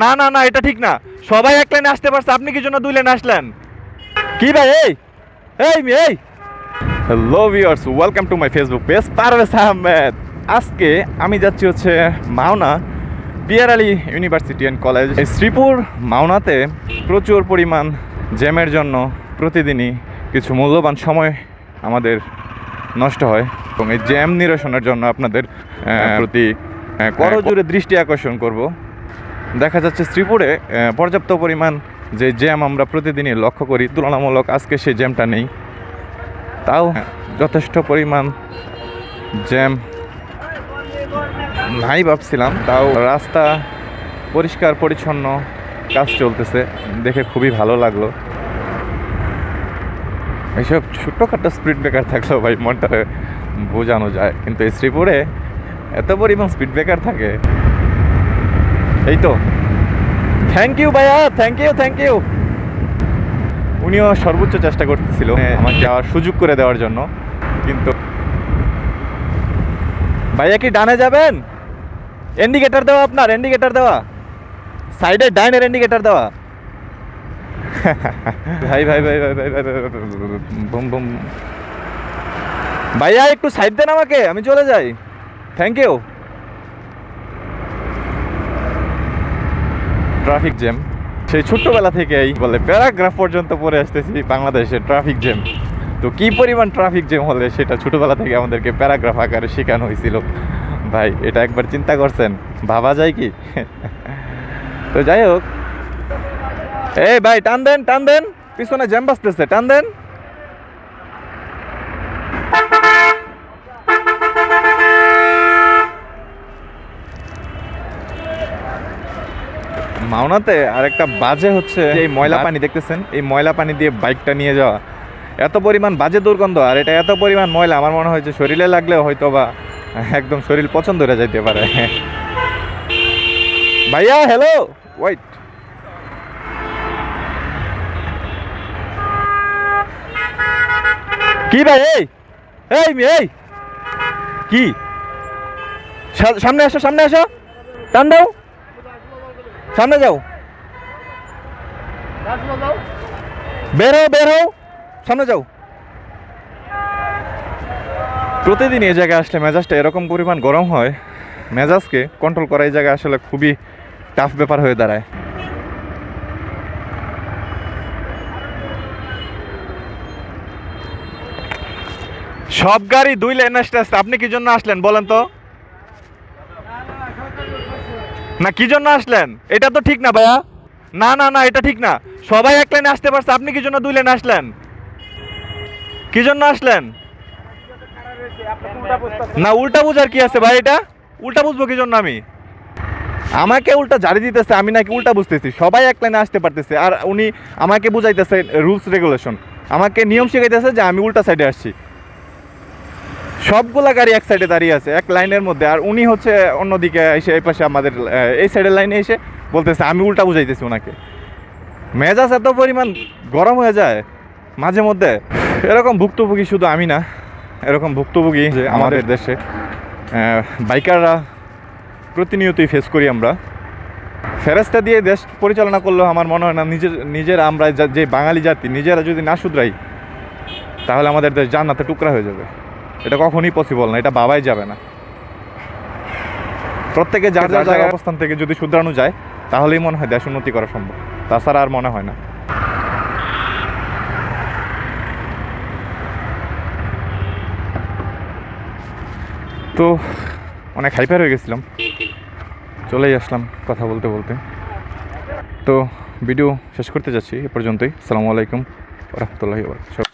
না না না, এটা ঠিক না। সবাই এক লাইনে আসতে পারছে, আপনি কি জন্য দুই লাইনে আসলেন? কি ভাই? এই এই এই hello viewers, welcome to my Facebook page Parvez Ahmed. আজকে আমি যাচ্ছি হচ্ছে Mawna Piyar Ali university and college. এই শ্রীপুর মাওনাতে প্রচুর পরিমাণ জ্যামের জন্য প্রতিদিনই কিছু মূল্যবান সময় আমাদের নষ্ট হয়, এবং এই জ্যাম নিরসনের জন্য আপনাদের প্রতি করজোরে দৃষ্টি আকর্ষণ করব। দেখা যাচ্ছে শ্রীপুরে পর্যাপ্ত পরিমাণ যে জ্যাম আমরা প্রতিদিনই লক্ষ্য করি, তুলনামূলক আজকে সেই জ্যামটা নেই। তাও যথেষ্ট পরিমাণ জ্যাম নাই ভাবছিলাম, তাও রাস্তা পরিষ্কার পরিচ্ছন্ন কাজ চলতেছে, দেখে খুবই ভালো লাগলো। এইসব ছোট্টখাটো স্পিড ব্রেকার থাকলেও ভাই মনটা বোঝানো যায়, কিন্তু এই শ্রীপুরে এত পরিমাণ স্পিড ব্রেকার থাকে। এই তো, থ্যাংক ইউ ভাইয়া, থ্যাংক ইউ থ্যাংক ইউ। উনিও সর্বোচ্চ চেষ্টা করতেছিল আমাকে যাওয়ার সুযোগ করে দেওয়ার জন্য, কিন্তু ভাইয়া কি ডানে যাবেন? ইন্ডিকেটর দেওয়া, আপনার ইন্ডিকেটর দেওয়া, সাইডে ডাইনের ইন্ডিকেটর দেওয়া। ভাই ভাই ভাই ভাই ভাই ভাই বুম বুম। ভাইয়া একটু সাইড দেন আমাকে, আমি চলে যাই। Thank you. ট্রাফিক জ্যাম সেই ছোট্টবেলা থেকেই বলে প্যারাগ্রাফ পর্যন্ত পড়ে আসতেছি বাংলাদেশের ট্রাফিক জ্যাম। তো কি পরিমাণ ট্রাফিক জ্যাম হলে সেটা ছোটবেলা থেকে আমাদেরকে প্যারাগ্রাফ আকারে শেখানো হয়েছিল। ভাই এটা একবার চিন্তা করছেন, ভাবা যায় কি? তো যাই হোক, এই ভাই টান দেন টান দেন, পিছনে জ্যাম বাজতেছে, টান দেন। মাওনাতে আরেকটা বাজে হচ্ছে এই ময়লা পানি দেখতেছেন, এই ময়লা পানি দিয়ে বাইকটা নিয়ে যাওয়া, এত পরিমাণ বাজে দুর্গন্ধ। আর এটা এত পরিমাণ ময়লা, আমার মনে হয় যে শরীরে লাগলেও হয়তো বা একদম শরীর পছন্দ হয়ে যাইতে পারে। ভাইয়া হ্যালো, ওয়েট। কি ভাই? এই এই এই কি? সামনে আসো, সামনে আসো, টান দাও, সামনে যাও, বের হও বের হও, সামনে যাও। প্রতিদিন এই জায়গায় আসলে মেজাজটা এরকম পরিমাণ গরম হয়, মেজাজকে কন্ট্রোল করা এই জায়গায় আসলে খুবই টাফ ব্যাপার হয়ে দাঁড়ায়। সব গাড়ি দুই লাইন আসতে আসতে, আপনি কি জন্য আসলেন বলেন তো? না কি জন্য আসলেন? এটা তো ঠিক না ভাইয়া। না না না, এটা ঠিক না। সবাই এক লাইনে আসতে পারছে, আপনি কি জন্য দুই লাইনে আসলেন? কি জন্য আসলেন? না উল্টা বুঝার কি আছে ভাই? এটা উল্টা বুঝবো কি জন্য? আমি আমাকে উল্টা জারি দিতেছে, আমি নাকি উল্টা বুঝতেছি। সবাই এক লাইনে আসতে পারতেছে, আর উনি আমাকে বুঝাইতেছে রুলস রেগুলেশন, আমাকে নিয়ম শিখাইতেছে যে আমি উল্টা সাইডে আসছি। সবগুলা গাড়ি এক সাইডে দাঁড়িয়ে আছে এক লাইনের মধ্যে, আর উনি হচ্ছে অন্যদিকে এসে এই পাশে আমাদের এই সাইডের লাইনে এসে বলতেছে আমি উল্টা বুঝাইতেছি ওনাকে। মেজাজ এত পরিমাণ গরম হয়ে যায় মাঝে মধ্যে। এরকম ভুক্তভোগী শুধু আমি না, এরকম ভুক্তভোগী যে আমাদের দেশে বাইকাররা প্রতিনিয়তই ফেস করি আমরা। ফেরেস্তা দিয়ে দেশ পরিচালনা করলেও আমার মনে হয় না নিজের আমরা যে বাঙালি জাতি নিজেরা যদি না শুধরাই, তাহলে আমাদের দেশ জান্নাতে টুকরা হয়ে যাবে। এটা কখনই পসিবল না, এটা ভাবাই যাবে না। প্রত্যেকে যার যার জায়গায় অবস্থান থেকে যদি শুধরানো যায়, তাহলেই মনে হয় দেশ উন্নতি করা সম্ভব, তাছাড়া আর মনে হয় না। তো অনেক হাইপার হয়ে গেছিলাম, চলেই আসলাম কথা বলতে বলতে। তো ভিডিও শেষ করতে যাচ্ছি এ পর্যন্তই। আসসালামু আলাইকুম ওয়া রাহমাতুল্লাহি ওয়া বারাকাতুহু।